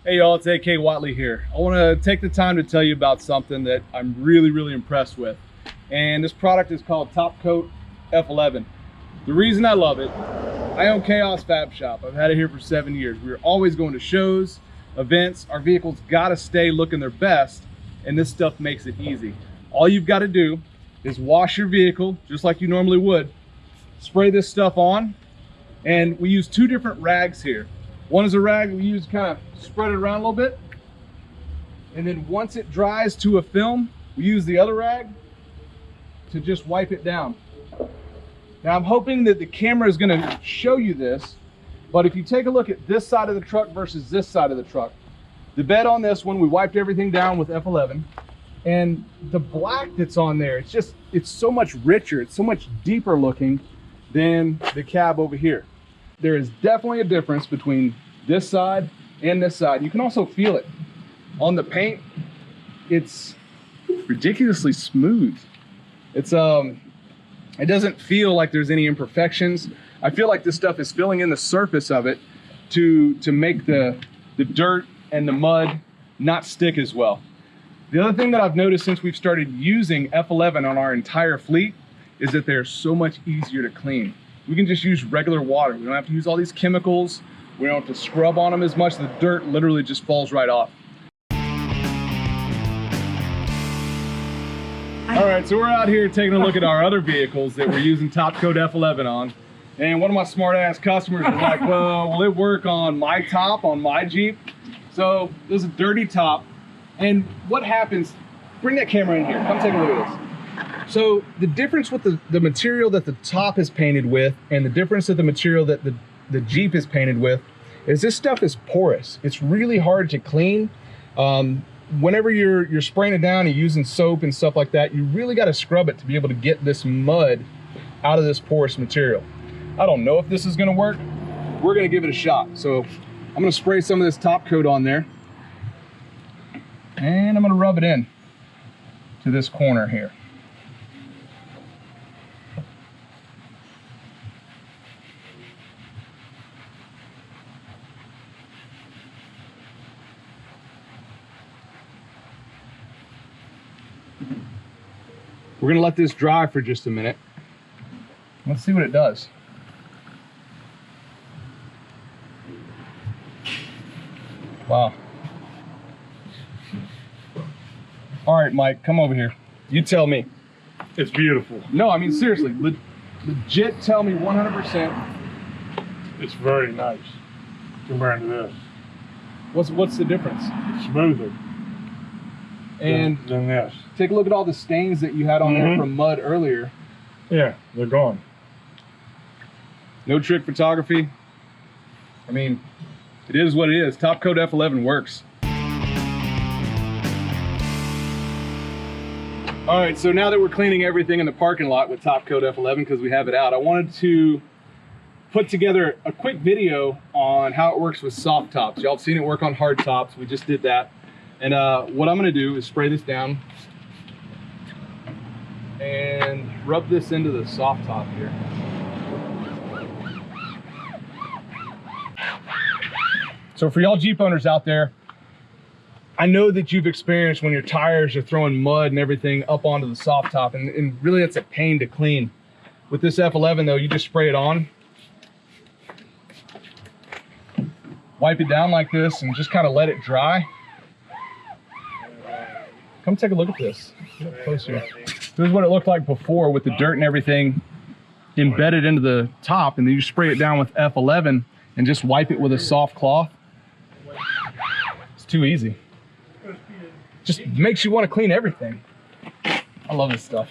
Hey y'all, it's AK Watley here. I want to take the time to tell you about something that I'm really impressed with. And this product is called TopCoat F11. The reason I love it, I own Chaos Fab Shop. I've had it here for 7 years. We're always going to shows, events. Our vehicles gotta stay looking their best, and this stuff makes it easy. All you've got to do is wash your vehicle just like you normally would, spray this stuff on, and we use 2 different rags here. One is a rag we use to kind of spread it around a little bit, and then once it dries to a film, we use the other rag to just wipe it down. Now I'm hoping that the camera is going to show you this, but if you take a look at this side of the truck versus this side of the truck, the bed on this one, we wiped everything down with F11, and the black that's on there, it's so much richer, it's so much deeper looking than the cab over here. There is definitely a difference between this side and this side. You can also feel it on the paint. It's ridiculously smooth. It doesn't feel like there's any imperfections. I feel like this stuff is filling in the surface of it to make the dirt and the mud not stick as well. The other thing that I've noticed since we've started using F11 on our entire fleet is that they're so much easier to clean. We can just use regular water. We don't have to use all these chemicals. We don't have to scrub on them as much. The dirt literally just falls right off. All right, so we're out here taking a look at our other vehicles that we're using TopCoat F11 on. And one of my smart ass customers was like, well, will it work on my top, on my Jeep? So there's a dirty top. And what happens, bring that camera in here, come take a look at this. So the difference with the material that the top is painted with and the difference of the material that the Jeep is painted with is this stuff is porous. It's really hard to clean. Whenever you're spraying it down and using soap and stuff like that, you really got to scrub it to be able to get this mud out of this porous material. I don't know if this is going to work. We're going to give it a shot. So I'm going to spray some of this top coat on there, and I'm going to rub it in to this corner here. We're gonna let this dry for just a minute. Let's see what it does. Wow. All right, Mike, come over here. You tell me. It's beautiful. No, I mean, seriously, legit tell me 100%. It's very nice compared to this. What's the difference? It's smoother than this. Take a look at all the stains that you had on there from mud earlier. Yeah, they're gone. No trick photography. I mean, it is what it is. TopCoat F11 works. All right, so now that we're cleaning everything in the parking lot with TopCoat F11 because we have it out, I wanted to put together a quick video on how it works with soft tops. Y'all have seen it work on hard tops. We just did that. And what I'm gonna do is spray this down and rub this into the soft top here. So for y'all Jeep owners out there, I know that you've experienced when your tires are throwing mud and everything up onto the soft top, and really it's a pain to clean. With this F11 though, you just spray it on, wipe it down like this, and just kind of let it dry. Come take a look at this. Get up closer. This is what it looked like before with the dirt and everything embedded into the top, and then you spray it down with F11 and just wipe it with a soft cloth. It's too easy. Just makes you want to clean everything. I love this stuff.